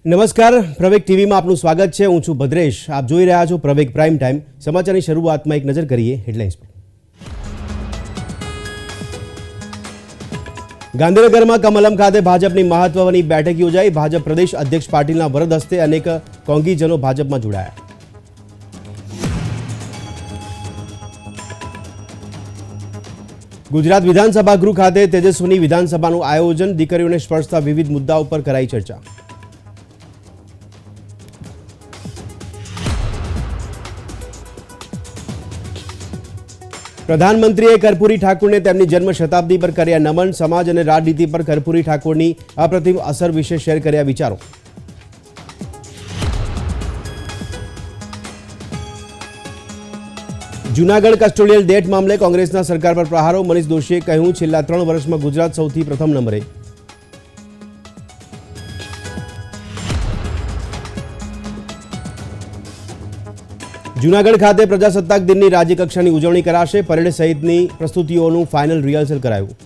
નમસ્કાર, પ્રવેગ ટીવીમાં આપનું સ્વાગત છે। હું છું ભદ્રેશ। આપ જોઈ રહ્યા છો પ્રવેગ પ્રાઇમ ટાઈમ। સમાચારની શરૂઆતમાં એક નજર કરીએ હેડલાઇન્સ પર। ગાંધીનગરમાં કમલમ ખાતે ભાજપની મહત્વની બેઠક યોજાઈ। ભાજપ પ્રદેશ અધ્યક્ષ પાટીલના વરદ હસ્તે અનેક કોંગીજનો ભાજપમાં જોડાયા। ગુજરાત વિધાનસભા ગૃહ ખાતે તેજસ્વીની વિધાનસભાનું આયોજન। દીકરીઓને સ્પર્શતા વિવિધ મુદ્દાઓ પર કરાઈ ચર્ચા। પ્રધાનમંત્રીએ કર્પૂરી ઠાકોરને તેમની જન્મ શતાબ્દી પર કર્યા નમન। સમાજ અને રાજનીતિ પર કર્પૂરી ઠાકોરની અપ્રતિમ અસર વિશે શેર કર્યા વિચારો। જૂનાગઢ કસ્ટોડિયલ ડેટ મામલે કોંગ્રેસના સરકાર પર પ્રહારો। મનીષ દોશીએ કહ્યું, છેલ્લા 3 વર્ષમાં ગુજરાત સૌથી પ્રથમ નંબરે। જૂનાગઢ ખાતે પ્રજાસત્તાક દિનની રાજ્યકક્ષાની ઉજવણી કરાશે। પરેડ સહિતની પ્રસ્તુતિઓનું ફાઇનલ રિહર્સલ કરાયું।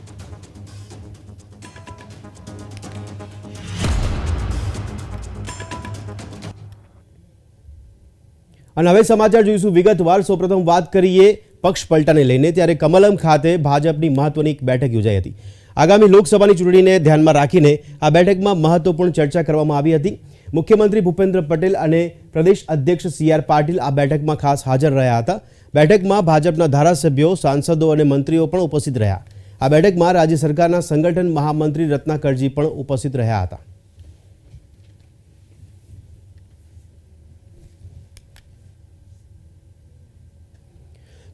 અને હવે સમાચાર જોઈશું વિગતવાર। સૌપ્રથમ વાત કરીએ પક્ષ પલટાને લઈને। ત્યારે કમલમ ખાતે ભાજપની મહત્વની એક બેઠક યોજાઈ હતી। આગામી લોકસભાની ચૂંટણીને ધ્યાનમાં રાખીને આ બેઠકમાં મહત્વપૂર્ણ ચર્ચા કરવામાં આવી હતી। મુખ્યમંત્રી ભૂપેન્દ્ર પટેલ અને પ્રદેશ અધ્યક્ષ CR પાટીલ આ બેઠકમાં ખાસ હાજર રહ્યા હતા। બેઠકમાં ભાજપના ધારાસભ્યો, સાંસદો અને મંત્રીઓ પણ ઉપસ્થિત રહ્યા। આ બેઠકમાં રાજ્ય સરકારના સંગઠન મહામંત્રી રત્નાકરજી પણ ઉપસ્થિત રહ્યા હતા।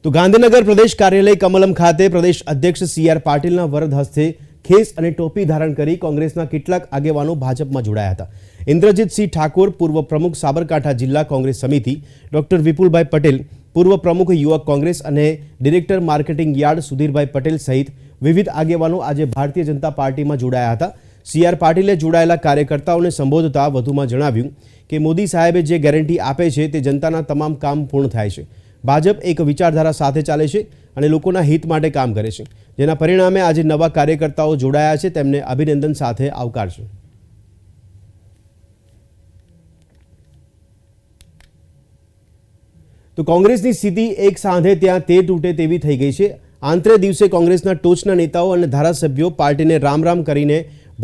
તો ગાંધીનગર પ્રદેશ કાર્યાલય કમલમ ખાતે પ્રદેશ અધ્યક્ષ CR પાટીલના વરદ હસ્તે ખેસ અને ટોપી ધારણ કરી કોંગ્રેસના કેટલાક આગેવાનો ભાજપમાં જોડાયા હતા। ઇન્દ્રજીતસિંહ ઠાકોર, પૂર્વ પ્રમુખ સાબરકાંઠા જિલ્લા કોંગ્રેસ સમિતિ, ડોક્ટર વિપુલભાઈ પટેલ, પૂર્વ પ્રમુખ યુવક કોંગ્રેસ અને ડિરેક્ટર માર્કેટિંગ યાર્ડ સુધીરભાઈ પટેલ સહિત વિવિધ આગેવાનો આજે ભારતીય જનતા પાર્ટીમાં જોડાયા હતા। CR પાટીલે જોડાયેલા કાર્યકર્તાઓને સંબોધતા વધુમાં જણાવ્યું કે મોદી સાહેબે જે ગેરંટી આપે છે તે જનતાના તમામ કામ પૂર્ણ થાય છે। ભાજપ એક વિચારધારા સાથે ચાલે છે અને લોકોના હિત માટે કામ કરે છે, જેના પરિણામે આજે નવા કાર્યકર્તાઓ જોડાયા છે, તેમને અભિનંદન સાથે આવકારશે। તો કોંગ્રેસની સ્થિતિ એક સાંધે ત્યાં તે તૂટે તેવી થઈ ગઈ છે। આંતરે દિવસે કોંગ્રેસના ટોચના નેતાઓ અને ધારાસભ્યો પાર્ટીને રામ રામ કરીને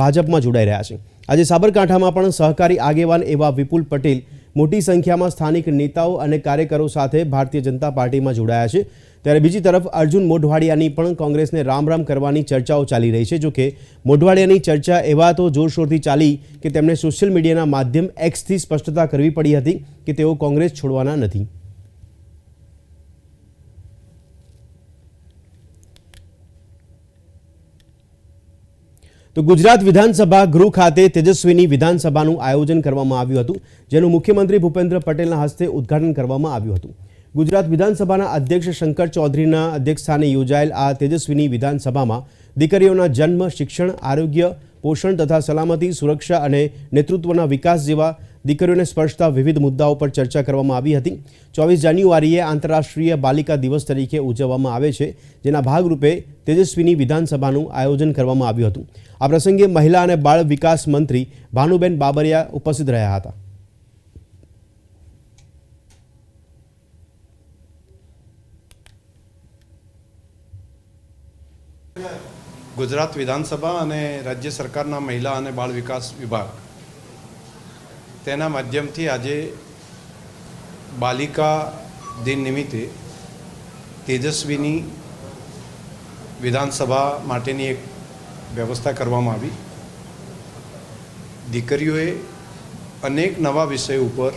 ભાજપમાં જોડાઈ રહ્યા છે। આજે સાબરકાંઠામાં પણ સહકારી આગેવાન એવા વિપુલ પટેલ મોટી સંખ્યામાં સ્થાનિક નેતાઓ અને કાર્યકરો સાથે ભારતીય જનતા પાર્ટીમાં જોડાયા છે। ત્યારે બીજી તરફ અર્જુન મોઢવાડિયાની પણ કોંગ્રેસને રામ રામ કરવાની ચર્ચાઓ ચાલી રહી છે। જોકે મોઢવાડિયાની ચર્ચા એવા તો જોરશોરથી ચાલી કે તેમણે સોશિયલ મીડિયાના માધ્યમ એક્સથી સ્પષ્ટતા કરવી પડી હતી કે તેઓ કોંગ્રેસ છોડવાના નથી। તો ગુજરાત વિધાનસભા ગૃહ ખાતે તેજસ્વીની વિધાનસભાનું આયોજન કરવામાં આવ્યું હતું, જેનું મુખ્યમંત્રી ભૂપેન્દ્ર પટેલના હસ્તે ઉદ્ઘાટન કરવામાં આવ્યું હતું। ગુજરાત વિધાનસભાના અધ્યક્ષ શંકર ચૌધરીના અધ્યક્ષસ્થાને યોજાયેલ આ તેજસ્વીની વિધાનસભામાં દીકરીઓના જન્મ, શિક્ષણ, આરોગ્ય, પોષણ તથા સલામતી, સુરક્ષા અને નેતૃત્વના વિકાસ જેવા દીકરીઓને સ્પર્શતા વિવિધ મુદ્દાઓ પર ચર્ચા કરવામાં આવી હતી। 24 જાન્યુઆરીએ આંતરરાષ્ટ્રીય બાલિકા દિવસ તરીકે ઉજવવામાં આવે છે, જેના ભાગરૂપે તેજસ્વીની વિધાનસભાનું આયોજન કરવામાં આવ્યું હતું। આ પ્રસંગે મહિલા અને બાળ વિકાસ મંત્રી ભાનુબેન બાબરિયા ઉપસ્થિત રહ્યા હતા। ગુજરાત વિધાનસભા અને રાજ્ય સરકારના મહિલા અને બાળ વિકાસ વિભાગ તેના માધ્યમથી આજે બાલિકા દિન નિમિત્તે તેજસ્વીની વિધાનસભા માટેની એક વ્યવસ્થા કરવામાં આવી। દીકરીઓએ અનેક નવા વિષયો ઉપર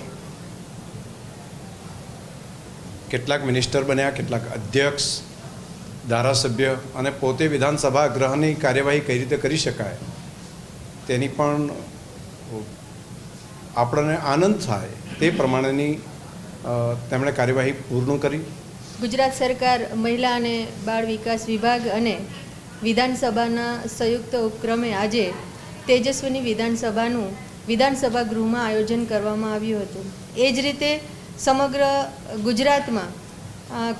કેટલાક મિનિસ્ટર બન્યા, કેટલાક અધ્યક્ષ, ધારાસભ્ય અને પોતે વિધાનસભા ગૃહની કાર્યવાહી કઈ રીતે કરી શકાય તેની પણ આપણને આનંદ થાય તે પ્રમાણેની તેમણે કાર્યવાહી પૂર્ણ કરી। ગુજરાત સરકાર મહિલા અને બાળ વિકાસ વિભાગ અને વિધાનસભાના સંયુક્ત ઉપક્રમે આજે તેજસ્વીની વિધાનસભાનું વિધાનસભા ગૃહમાં આયોજન કરવામાં આવ્યું હતું। એ જ રીતે સમગ્ર ગુજરાતમાં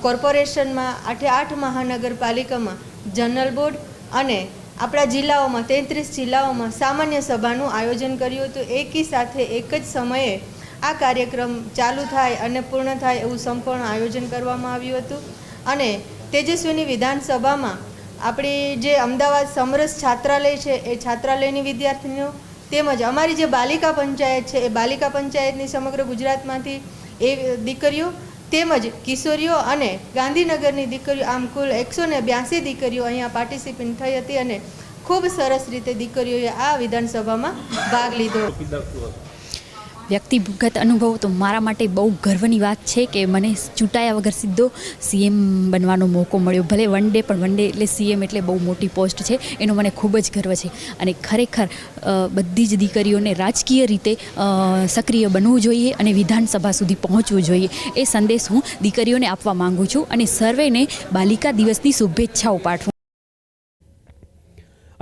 કોર્પોરેશનમાં 8 મહાનગરપાલિકામાં જનરલ બોર્ડ અને આપણા જિલ્લાઓમાં 33 જિલ્લાઓમાં સામાન્ય સભાનું આયોજન કર્યું હતું. એકી સાથે એક જ સમયે આ કાર્યક્રમ ચાલુ થાય અને પૂર્ણ થાય એવું સંપૂર્ણ આયોજન કરવામાં આવ્યું હતું. અને તેજસ્વીની વિધાનસભામાં આપણી જે અમદાવાદ સમરસ છાત્રાલય છે એ છાત્રાલયની વિદ્યાર્થીનીઓ તેમજ અમારી જે બાલિકા પંચાયત છે એ બાલિકા પંચાયતની સમગ્ર ગુજરાતમાંથી એ દીકરીઓ તેમજ કિશોરીઓ અને ગાંધીનગરની દીકરીઓ આમ કુલ 182 દીકરીઓ અહીંયા પાર્ટિસિપેટ થઈ હતી અને ખૂબ સરસ રીતે દીકરીઓએ આ વિધાનસભામાં ભાગ લીધો. વ્યક્તિગત અનુભવ તો મારા માટે બહુ ગર્વની વાત છે કે મને ચૂંટાયા વગર સીધો સીએમ બનવાનો મોકો મળ્યો. ભલે વન ડે, પણ વન ડે એટલે સીએમ એટલે બહુ મોટી પોસ્ટ છે, એનો મને ખૂબ જ ગર્વ છે. અને ખરેખર બધી જ દીકરીઓને રાજકીય રીતે સક્રિય બનવું જોઈએ અને વિધાનસભા સુધી પહોંચવું જોઈએ, એ સંદેશ હું દીકરીઓને આપવા માગું છું અને સર્વેને બાલિકા દિવસની શુભેચ્છાઓ પાઠવું.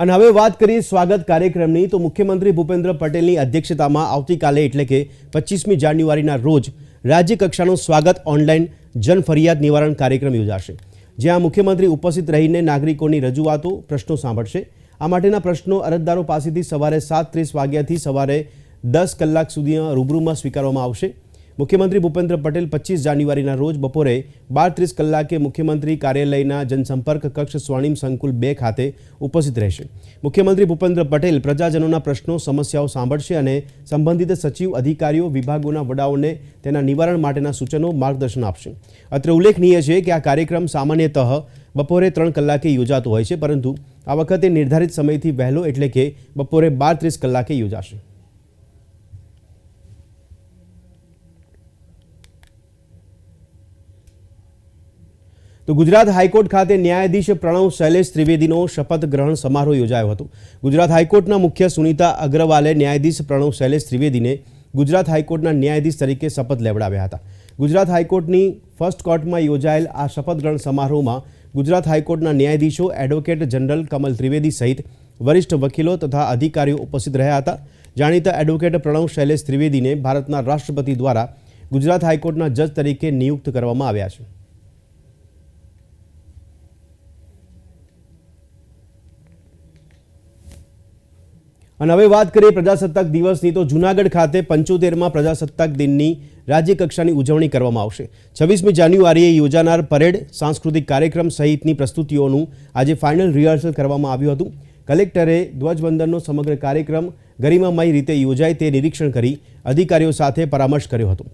અને હવે વાત કરીએ સ્વાગત કાર્યક્રમની. તો મુખ્યમંત્રી ભૂપેન્દ્ર પટેલની અધ્યક્ષતામાં આવતીકાલે એટલે કે 25મી જાન્યુઆરીના રોજ રાજ્ય કક્ષાનો સ્વાગત ઓનલાઈન જન ફરિયાદ નિવારણ કાર્યક્રમ યોજાશે, જ્યાં મુખ્યમંત્રી ઉપસ્થિત રહીને નાગરિકોની રજૂઆતો, પ્રશ્નો સાંભળશે. આ માટેના પ્રશ્નો અરજદારો પાસેથી સવારે 7:30 વાગ્યાથી સવારે 10 કલાક સુધી રૂબરૂમાં સ્વીકારવામાં આવશે. મુખ્યમંત્રી ભૂપેન્દ્ર પટેલ 25 જાન્યુઆરીના રોજ બપોરે 12:30 કલાકે મુખ્યમંત્રી કાર્યાલયના જનસંપર્ક કક્ષ સ્વર્ણિમ સંકુલ 2 ખાતે ઉપસ્થિત રહેશે. મુખ્યમંત્રી ભૂપેન્દ્ર પટેલ પ્રજાજનોના પ્રશ્નો, સમસ્યાઓ સાંભળશે અને સંબંધિત સચિવ, અધિકારીઓ, વિભાગોના વડાઓને તેના નિવારણ માટેના સૂચનો, માર્ગદર્શન આપશે. અત્રે ઉલ્લેખનીય છે કે આ કાર્યક્રમ સામાન્યતઃ બપોરે 3 કલાકે યોજાતો હોય છે, પરંતુ આ વખતે નિર્ધારિત સમયથી વહેલો એટલે કે બપોરે 12:30 કલાકે યોજાશે. તો ગુજરાત હાઈકોર્ટ ખાતે ન્યાયાધીશ પ્રણવ શૈલેષ ત્રિવેદીનો શપથ ગ્રહણ સમારોહ યોજાયો હતો. ગુજરાત હાઈકોર્ટના મુખ્ય સુનીતા અગ્રવાલે ન્યાયાધીશ પ્રણવ શૈલેષ ત્રિવેદીને ગુજરાત હાઈકોર્ટના ન્યાયાધીશ તરીકે શપથ લેવડાવ્યા હતા. ગુજરાત હાઈકોર્ટની ફર્સ્ટ કોર્ટમાં યોજાયેલ આ શપથ ગ્રહણ સમારોહમાં ગુજરાત હાઈકોર્ટના ન્યાયાધીશો, એડવોકેટ જનરલ કમલ ત્રિવેદી સહિત વરિષ્ઠ વકીલો તથા અધિકારીઓ ઉપસ્થિત રહ્યા હતા. જાણીતા એડવોકેટ પ્રણવ શૈલેષ ત્રિવેદીને ભારતના રાષ્ટ્રપતિ દ્વારા ગુજરાત હાઈકોર્ટના જજ તરીકે નિયુક્ત કરવામાં આવ્યા છે. અને હવે વાત કરીએ પ્રજાસત્તાક દિવસની. તો જૂનાગઢ ખાતે 75માં પ્રજાસત્તાક દિનની રાજ્યકક્ષાની ઉજવણી કરવામાં આવશે. 26મી જાન્યુઆરીએ યોજાનાર પરેડ, સાંસ્કૃતિક કાર્યક્રમ સહિતની પ્રસ્તુતિઓનું આજે ફાઇનલ રિહર્સલ કરવામાં આવ્યું હતું. કલેક્ટરે ધ્વજવંદનનો સમગ્ર કાર્યક્રમ ગરિમામય રીતે યોજાય તે નિરીક્ષણ કરી અધિકારીઓ સાથે પરામર્શ કર્યો હતો.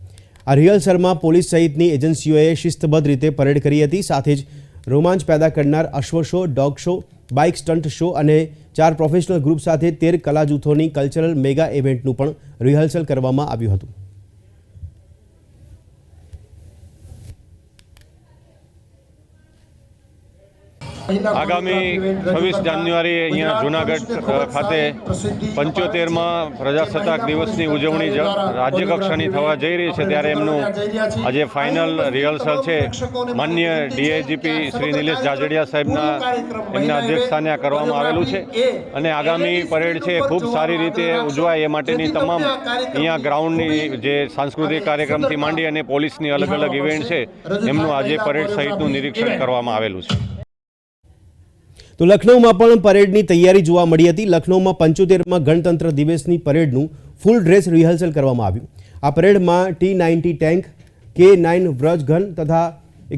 આ રિહર્સલમાં પોલીસ સહિતની એજન્સીઓએ શિસ્તબદ્ધ રીતે પરેડ કરી હતી. સાથે જ રોમાંચ પેદા કરનાર અશ્વ show, dog show, bike stunt show અને 4 પ્રોફેશનલ ગ્રુપ સાથે 13 કલા જૂથોની કલ્ચરલ મેગા ઇવેન્ટનું પણ રિહર્સલ કરવામાં આવ્યું હતું. આગામી 26 જાન્યુઆરી અહીંયા જૂનાગઢ ખાતે 75માં પ્રજાસત્તાક દિવસની ઉજવણી રાજ્યકક્ષાની થવા જઈ રહી છે, ત્યારે એમનું આજે ફાઇનલ રિહર્સલ છે. માનનીય ડીઆઈજીપી શ્રી નિલેશ જાજડિયા સાહેબના એમના અધ્યક્ષસ્થાને આ કરવામાં આવેલું છે અને આગામી પરેડ છે ખૂબ સારી રીતે ઉજવાય એ માટેની તમામ અહીંયા ગ્રાઉન્ડની જે સાંસ્કૃતિક કાર્યક્રમથી માંડી અને પોલીસની અલગ અલગ ઇવેન્ટ છે એમનું આજે પરેડ સહિતનું નિરીક્ષણ કરવામાં આવેલું છે. તો લખનૌમાં પણ પરેડની તૈયારી જોવા મળી હતી. લખનૌમાં 75માં ગણતંત્ર દિવસની પરેડનું ફૂલ ડ્રેસ રિહર્સલ કરવામાં આવ્યું. આ પરેડમાં T-90 tank, K-9 Vraj gun તથા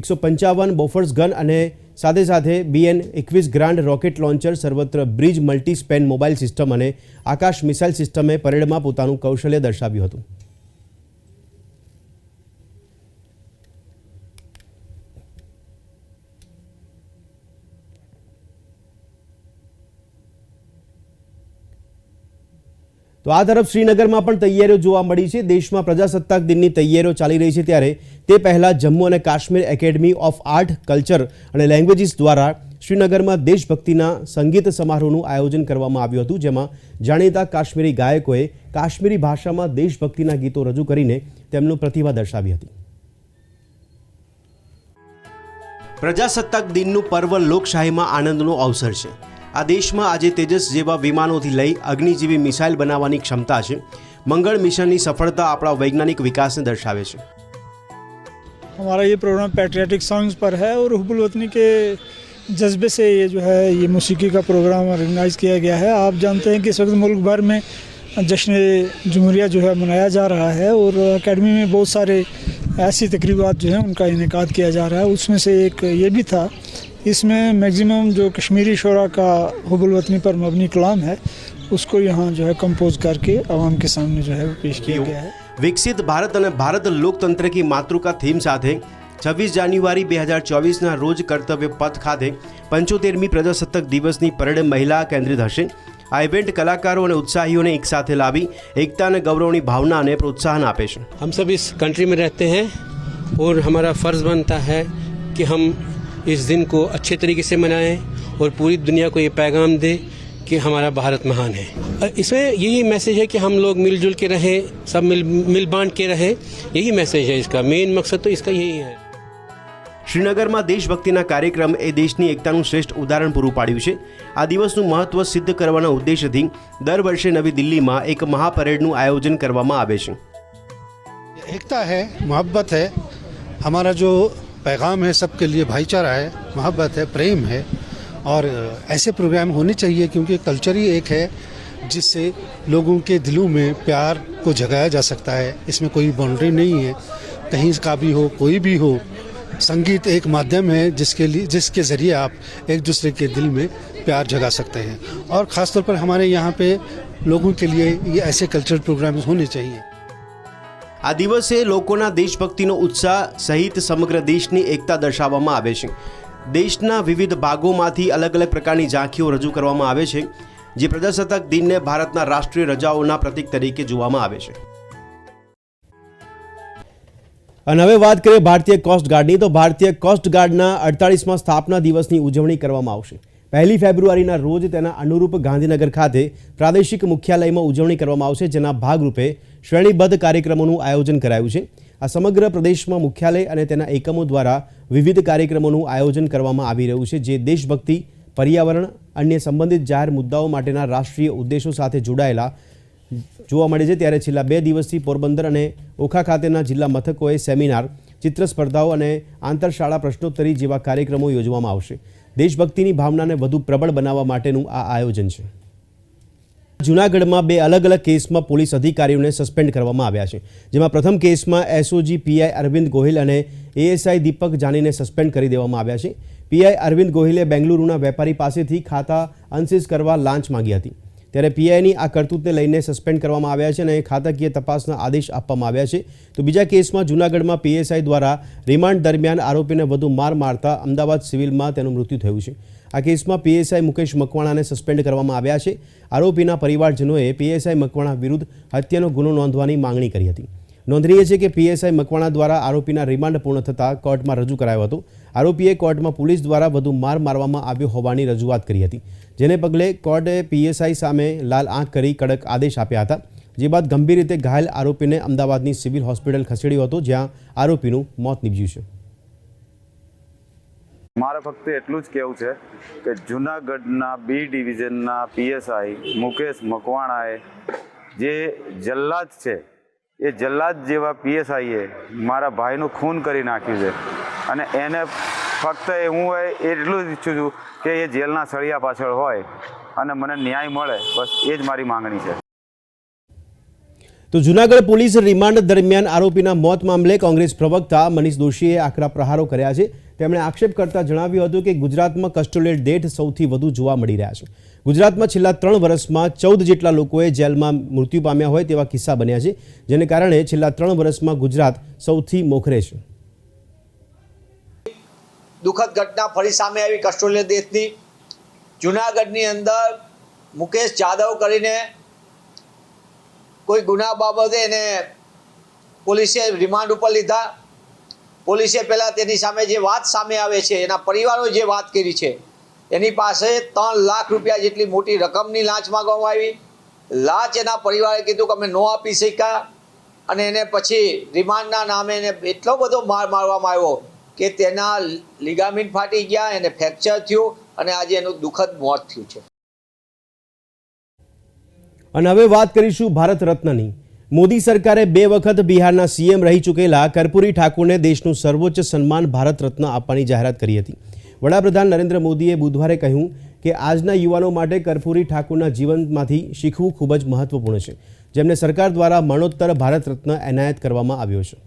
155 બોફર્સ ગન અને સાથે BN-21 grand rocket launcher, Sarvatra bridge multi span mobile system અને આકાશ મિસાઇલ સિસ્ટમે પરેડમાં પોતાનું કૌશલ્ય દર્શાવ્યું હતું. તો આ તરફ શ્રીનગરમાં પણ તૈયારીઓ જોવા મળી છે. દેશમાં પ્રજાસત્તાક દિનની તૈયારીઓ ચાલી રહી છે, ત્યારે તે પહેલાં જમ્મુ અને Kashmir academy of art, culture અને લેંગ્વેજીસ દ્વારા શ્રીનગરમાં દેશભક્તિના સંગીત સમારોહનું આયોજન કરવામાં આવ્યું હતું, જેમાં જાણીતા કાશ્મીરી ગાયકોએ કાશ્મીરી ભાષામાં દેશભક્તિના ગીતો રજૂ કરીને તેમની પ્રતિભા દર્શાવી હતી. પ્રજાસત્તાક દિનનું પર્વ લોકશાહીમાં આનંદનો અવસર છે. આ દેશમાં આજે તેજસ જેવા વિમાનોથી લઈ અગ્નિ જેવી મિસાઇલ બનાવવાની ક્ષમતા છે. મંગળ મિશનની સફળતા આપણા વૈજ્ઞાનિક વિકાસને દર્શાવે છે. हमारा ये प्रोग्राम पैट्रियाटिक सॉन्ग्स पर है और हुब्बुल वतनी के जज्बे से ये जो है ये मौसीकी का प्रोग्राम ऑर्गेनाइज किया गया है। आप जानते हैं कि इस वक्त मुल्क भर में जश्न जमहूरिया जो है मनाया जा रहा है और एकेडमी में बहुत सारे ऐसी तकरीबात जो हैं उनका इनेकाद किया जा रहा है। उसमें से एक ये भी था, इसमें मैक्सिमम जो कश्मीरी शोरा का हुब्बुल वतनी पर मबनी कलाम है उसको यहाँ जो है कंपोज करके आवाम के सामने जो है वो पेश किया गया है। વિકસિત ભારત અને ભારત લોકતંત્ર કી માતૃકા થીમ સાથે 26 જાન્યુઆરી 2024ના રોજ કર્તવ્ય પથ ખાતે 75મી પ્રજાસત્તાક દિવસની પરેડ મહિલા કેન્દ્રિત હશે। આ ઇવેન્ટ કલાકારો અને ઉત્સાહીઓને એક સાથે લાવી એકતા અને ગૌરવની ભાવનાને પ્રોત્સાહન આપે છે। हम सब इस कंट्री में रहते हैं और हमारा फ़र्ज़ बनता है कि हम इस दिन को अच्छे तरीके से मनाएं और पूरी दुनिया को ये पैगाम दें कि हमारा भारत महान है। इसमें यही मैसेज है कि हम लोग मिलजुल के रहें, सब मिल बांट के रहें, यही मैसेज है इसका। मेन मकसद तो इसका यही है। શ્રીનગરમાં દેશભક્તિના કાર્યક્રમ એ દેશની એકતાનું શ્રેષ્ઠ ઉદાહરણ પૂરું પાડ્યું છે। આ દિવસનું મહત્વ સિદ્ધ કરવાના ઉદ્દેશ્યથી દર વર્ષે નવી દિલ્હીમાં એક મહાપરેડનું આયોજન કરવામાં આવે છે। एकता है, मोहब्बत है, हमारा जो पैगाम है सबके लिए भाईचारा है, मोहब्बत है, प्रेम है और ऐसे प्रोग्राम होने चाहिए क्योंकि कल्चर ही एक है जिससे लोगों के दिलों में प्यार को जगाया जा सकता है। इसमें कोई बाउंड्री नहीं है, कहीं का भी हो, कोई भी हो। संगीत एक माध्यम है जिसके ज़रिए आप एक दूसरे के दिल में प्यार जगा सकते हैं और ख़ास तौर पर हमारे यहाँ पे लोगों के लिए ये ऐसे कल्चरल प्रोग्राम्स होने चाहिए। આ દિવસે લોકોના દેશભક્તિનો ઉત્સાહ સહિત સમગ્ર દેશની એકતા દર્શાવવામાં આવે છે। દેશના વિવિધ ભાગોમાંથી અલગ અલગ પ્રકારની ઝાંખીઓ રજૂ કરવામાં આવે છે જે પ્રજાસત્તાક દિનને ભારતના રાષ્ટ્રીય રજાઓના પ્રતીક તરીકે જોવામાં આવે છે। અને હવે વાત કરીએ ભારતીય કોસ્ટ ગાર્ડની, તો ભારતીય કોસ્ટ ગાર્ડના 48મા સ્થાપના દિવસની ઉજવણી કરવામાં આવશે। 1 ફેબ્રુઆરીના રોજ તેના અનુરૂપ ગાંધીનગર ખાતે પ્રાદેશિક મુખ્યાલયમાં ઉજવણી કરવામાં આવશે, જેના ભાગરૂપે શ્રેણીબદ્ધ કાર્યક્રમોનું આયોજન કરાયું છે। આ સમગ્ર પ્રદેશમાં મુખ્યાલય અને તેના એકમો દ્વારા વિવિધ કાર્યક્રમોનું આયોજન કરવામાં આવી રહ્યું છે, જે દેશભક્તિ, પર્યાવરણ, અન્ય સંબંધિત જાહેર મુદ્દાઓ માટેના રાષ્ટ્રીય ઉદ્દેશો સાથે જોડાયેલા જોવા મળે છે। ત્યારે છેલ્લા 2 દિવસથી પોરબંદર અને ઓખા ખાતેના જિલ્લા મથકોએ સેમિનાર, ચિત્ર સ્પર્ધાઓ અને આંતરશાળા પ્રશ્નોત્તરી જેવા કાર્યક્રમો યોજવામાં આવશે। દેશભક્તિની ભાવનાને વધુ પ્રબળ બનાવવા માટેનું આ આયોજન છે। જૂનાગઢમાં 2 અલગ અલગ કેસમાં પોલીસ અધિકારીઓને સસ્પેન્ડ કરવામાં આવ્યા છે, જેમાં પ્રથમ કેસમાં એસઓજી પીઆઈ અરવિંદ ગોહિલ અને એએસઆઈ દીપક જાનીને સસ્પેન્ડ કરી દેવામાં આવ્યા છે। પીઆઈ અરવિંદ ગોહિલે બેંગલુરુના વેપારી પાસેથી ખાતા અનસીઝ કરવા લાંચ માંગી હતી, ત્યારે પીઆઈની આ કરતૂતને લઈને સસ્પેન્ડ કરવામાં આવ્યા છે અને ખાતાકીય તપાસના આદેશ આપવામાં આવ્યા છે। તો બીજા કેસમાં જૂનાગઢમાં પીએસઆઈ દ્વારા રિમાન્ડ દરમિયાન આરોપીને વધુ માર મારતા અમદાવાદ સિવિલમાં તેનું મૃત્યુ થયું છે। આ કેસમાં પીએસઆઈ મુકેશ મકવાણાને સસ્પેન્ડ કરવામાં આવ્યા છે। આરોપીના પરિવારજનોએ પીએસઆઈ મકવાણા વિરુદ્ધ હત્યાનો ગુનો નોંધવાની માંગણી કરી હતી। નોંધનીય છે કે પીએસઆઈ મકવાણા દ્વારા આરોપીના રિમાન્ડ પૂર્ણ થતાં કોર્ટમાં રજૂ કરાયો હતો। આરોપીએ કોર્ટમાં પોલીસ દ્વારા વધુ માર મારવામાં આવ્યો હોવાની રજૂઆત કરી હતી, જેને પગલે કોર્ટે પીએસઆઈ સામે લાલ આંખ કરી કડક આદેશ આપ્યા હતા। જે બાદ ગંભીર રીતે ઘાયલ આરોપીને અમદાવાદની સિવિલ હોસ્પિટલ ખસેડ્યો હતો, જ્યાં આરોપીનું મોત નીપજ્યું છે। મારે ફક્ત એટલું જ કહેવું છે કે જૂનાગઢના બી ડિવિઝનના પીએસઆઈ મુકેશ મકવાણાએ જે જલ્લાદ છે એ જલ્લાદ જેવા પીએસઆઈએ મારા ભાઈનું ખૂન કરી નાખ્યું છે અને એને ફક્ત હું એટલું જ ઈચ્છું છું કે એ જેલના સળિયા પાછળ હોય અને મને ન્યાય મળે, બસ એ જ મારી માંગણી છે। તો જૂનાગઢ પોલીસ રિમાન્ડ દરમિયાન આરોપીના મોત મામલે કોંગ્રેસ પ્રવક્તા મનીષ દોશીએ આકરા પ્રહારો કર્યા છે। તેમણે આક્ષેપ કરતા જણાવ્યું હતું કે ગુજરાતમાં કસ્ટોડિયલ ડેથ સૌથી વધુ જોવા મળી રહ્યા છે। ગુજરાતમાં છેલ્લા 3 વર્ષમાં 14 જેટલા લોકોએ જેલમાં મૃત્યુ પામ્યા હોય તેવા કિસ્સા બન્યા છે, જેને કારણે છેલ્લા 3 વર્ષમાં ગુજરાત સૌથી મોખરે છે। દુઃખદ ઘટના ફરી સામે આવી કસ્ટોડિયલ ડેથની। જૂનાગઢની અંદર મુકેશ જાદવ કરીને કોઈ ગુના બાબતે એને પોલીસે રિમાન્ડ ઉપર લીધા। પોલીસે પહેલાં તેની સામે જે વાત સામે આવે છે, એના પરિવારોએ જે વાત કરી છે, એની પાસે 3 લાખ રૂપિયા જેટલી મોટી રકમની લાંચ માગવામાં આવી। લાંચ એના પરિવારે કીધું કે અમે ન આપી શક્યા અને એને પછી રિમાન્ડના નામે એને એટલો બધો માર મારવામાં આવ્યો કે તેના લિગામિન ફાટી ગયા, એને ફ્રેક્ચર થયું અને આજે એનું દુઃખદ મોત થયું છે। અને હવે વાત કરીશું ભારત રત્નની। મોદી સરકારે 2 વખત બિહારના સીએમ રહી ચૂકેલા કર્પૂરી ઠાકુરને દેશનું સર્વોચ્ચ સન્માન ભારત રત્ન આપવાની જાહેરાત કરી હતી। વડાપ્રધાન નરેન્દ્ર મોદીએ બુધવારે કહ્યું કે આજના યુવાનો માટે કર્પૂરી ઠાકુરના જીવનમાંથી શીખવું ખૂબ જ મહત્વપૂર્ણ છે, જેમને સરકાર દ્વારા મરણોત્તર ભારત રત્ન એનાયત કરવામાં આવ્યો છે.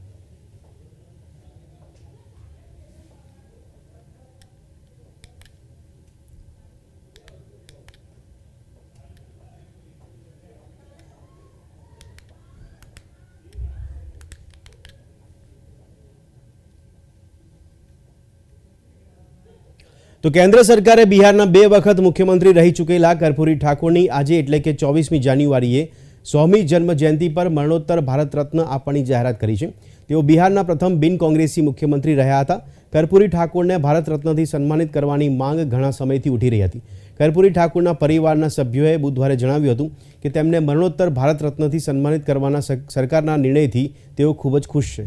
તો કેન્દ્ર સરકારે બિહારના 2 વખત મુખ્યમંત્રી રહી ચૂકેલા કર્પૂરી ઠાકોરની આજે એટલે કે 24મી જાન્યુઆરીએ 100મી જન્મ જયંતિ પર મરણોત્તર ભારત રત્ન આપવાની જાહેરાત કરી છે. તેઓ બિહારના પ્રથમ બિન કોંગ્રેસી મુખ્યમંત્રી રહ્યા હતા. કર્પૂરી ઠાકોરને ભારત રત્નથી સન્માનિત કરવાની માંગ ઘણા સમયથી ઉઠી રહી હતી. કર્પૂરી ઠાકોરના પરિવારના સભ્યોએ બુધવારે જણાવ્યું હતું કે તેમને મરણોત્તર ભારત રત્નથી સન્માનિત કરવાના સરકારના નિર્ણયથી તેઓ ખૂબ જ ખુશ છે.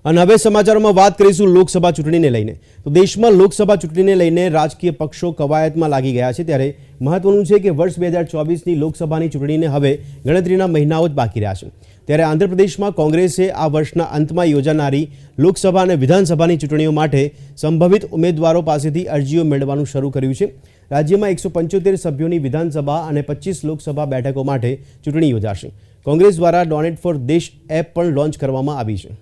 અને હવે સમાચારોમાં વાત કરીશું લોકસભા ચૂંટણીને લઈને. તો દેશમાં લોકસભા ચૂંટણીને લઈને રાજકીય પક્ષો કવાયતમાં લાગી ગયા છે. ત્યારે મહત્વનું છે કે વર્ષ 2024ની લોકસભાની ચૂંટણીને હવે ગણતરીના મહિનાઓ જ બાકી રહ્યા છે. ત્યારે આંધ્રપ્રદેશમાં કોંગ્રેસે આ વર્ષના અંતમાં યોજાનારી લોકસભા અને વિધાનસભાની ચૂંટણીઓ માટે સંભવિત ઉમેદવારો પાસેથી અરજીઓ મેળવવાનું શરૂ કર્યું છે. રાજ્યમાં 175 સભ્યોની વિધાનસભા અને 25 લોકસભા બેઠકો માટે ચૂંટણી યોજાશે. કોંગ્રેસ દ્વારા ડોનેટ ફોર દેશ એપ પણ લોન્ચ કરવામાં આવી છે.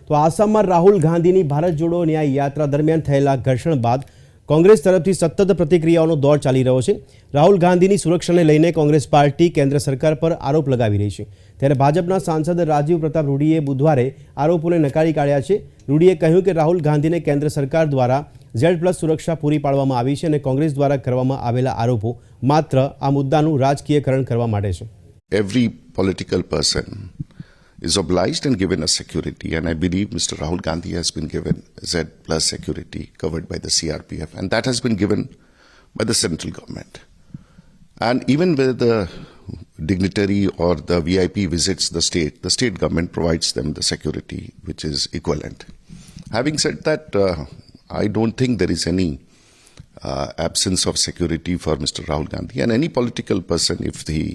તો આસામમાં રાહુલ ગાંધીની ભારત જોડો ન્યાય યાત્રા દરમિયાન થયેલા ઘર્ષણ બાદ કોંગ્રેસ તરફથી સતત પ્રતિક્રિયાઓનો દોર ચાલી રહ્યો છે. રાહુલ ગાંધીની સુરક્ષાને લઈને કોંગ્રેસ પાર્ટી કેન્દ્ર સરકાર પર આરોપ લગાવી રહી છે. ત્યારે ભાજપના સાંસદ રાજીવ પ્રતાપ રૂડીએ બુધવારે આરોપોને નકારી કાઢ્યા છે. રૂડીએ કહ્યું કે રાહુલ ગાંધીને કેન્દ્ર સરકાર દ્વારા Z+ સુરક્ષા પૂરી પાડવામાં આવી છે અને કોંગ્રેસ દ્વારા કરવામાં આવેલા આરોપો માત્ર આ મુદ્દાનું રાજકીયકરણ કરવા માટે છે. Every political person is obliged and given a security, and I believe Mr. Rahul Gandhi has been given Z+ security covered by the CRPF, and that has been given by the central government. And even where the dignitary or the VIP visits the state government provides them the security which is equivalent. Having said that, I don't think there is any absence of security for Mr. Rahul Gandhi, and any political person, if he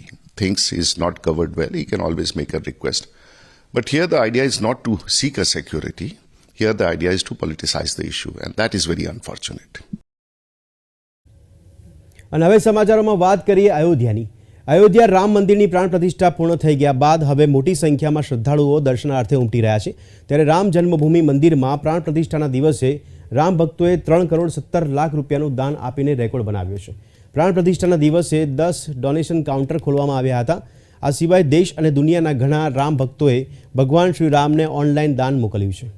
thinks he is not covered well, he can always make a request. But here the idea is not to seek a security. Here the idea is to politicize the issue, and that is very unfortunate. અને હવે સમાચારોમાં વાત કરીએ અયોધ્યાની. અયોધ્યા રામ મંદિરની પ્રાણ પ્રતિષ્ઠા પૂર્ણ થઈ ગયા બાદ હવે મોટી સંખ્યામાં શ્રદ્ધાળુઓ દર્શનાર્થે ઉમટી રહ્યા છે. ત્યારે રામ જન્મભૂમિ મંદિરમાં પ્રાણ પ્રતિષ્ઠાના દિવસે રામ ભક્તોએ 3,17,00,000 રૂપિયાનું દાન આપીને રેકોર્ડ બનાવ્યો છે. પ્રાણ પ્રતિષ્ઠાના દિવસે 10 ડોનેશન કાઉન્ટર ખોલવામાં આવ્યા હતા. આ સિવાય દેશ અને દુનિયાના ઘણા રામ ભક્તોએ ભગવાન શ્રી રામને ઓનલાઈન દાન મોકલ્યું છે.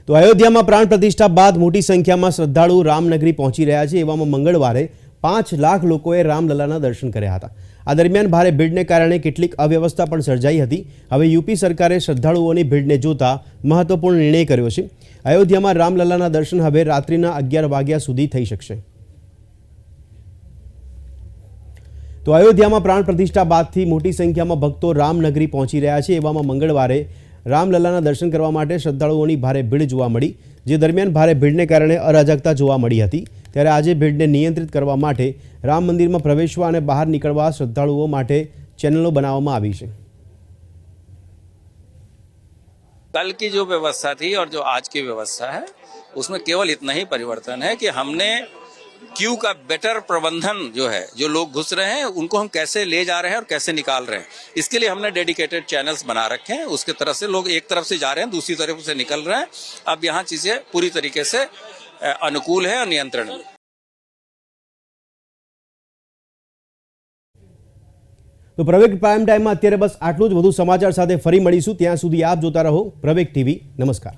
તો અયોધ્યામાં પ્રાણ પ્રતિષ્ઠા બાદ મોટી સંખ્યામાં શ્રદ્ધાળુ રામનગરી પહોંચી રહ્યા છે. એવામાં મંગળવારે 5 લાખ લોકોએ રામલલ્લાના દર્શન કર્યા હતા. આ દરમિયાન ભારે ભીડને કારણે કેટલીક અવ્યવસ્થા પણ સર્જાઈ હતી. હવે યુપી સરકારે શ્રદ્ધાળુઓની ભીડને જોતા મહત્વપૂર્ણ નિર્ણય કર્યો છે. અયોધ્યામાં રામલલ્લાના દર્શન હવે રાત્રિના 11 વાગ્યા સુધી થઈ શકશે. તો અયોધ્યામાં પ્રાણ પ્રતિષ્ઠા બાદથી મોટી સંખ્યામાં ભક્તો રામનગરી પહોંચી રહ્યા છે. એવામાં મંગળવારે રામલલ્લાના દર્શન કરવા માટે શ્રદ્ધાળુઓની ભારે ભીડ જોવા મળી, જે દરમિયાન ભારે ભીડને કારણે અરાજકતા જોવા મળી હતી. ત્યારે આજે ભીડને નિયંત્રિત કરવા માટે રામ મંદિરમાં પ્રવેશવા અને બહાર નીકળવા શ્રદ્ધાળુઓ માટે ચેનલો બનાવવામાં આવી છે. कल की जो व्यवस्था थी और जो आज की व्यवस्था है उसमें केवल इतना ही परिवर्तन है कि हमने क्यू का बेटर प्रबंधन जो है, जो लोग घुस रहे हैं उनको हम कैसे ले जा रहे हैं और कैसे निकाल रहे हैं, इसके लिए हमने डेडिकेटेड चैनल्स बना रखे हैं. उसके तरफ से लोग एक तरफ से जा रहे हैं, दूसरी तरफ से निकल रहे हैं. अब यहाँ चीजें पूरी तरीके से अनुकूल है और नियंत्रण में. તો પ્રવેગ પ્રાઇમ ટાઈમમાં અત્યારે બસ આટલું જ. વધુ સમાચાર સાથે ફરી મળીશું. ત્યાં સુધી આપ જોતા રહો પ્રવેગ ટીવી. નમસ્કાર.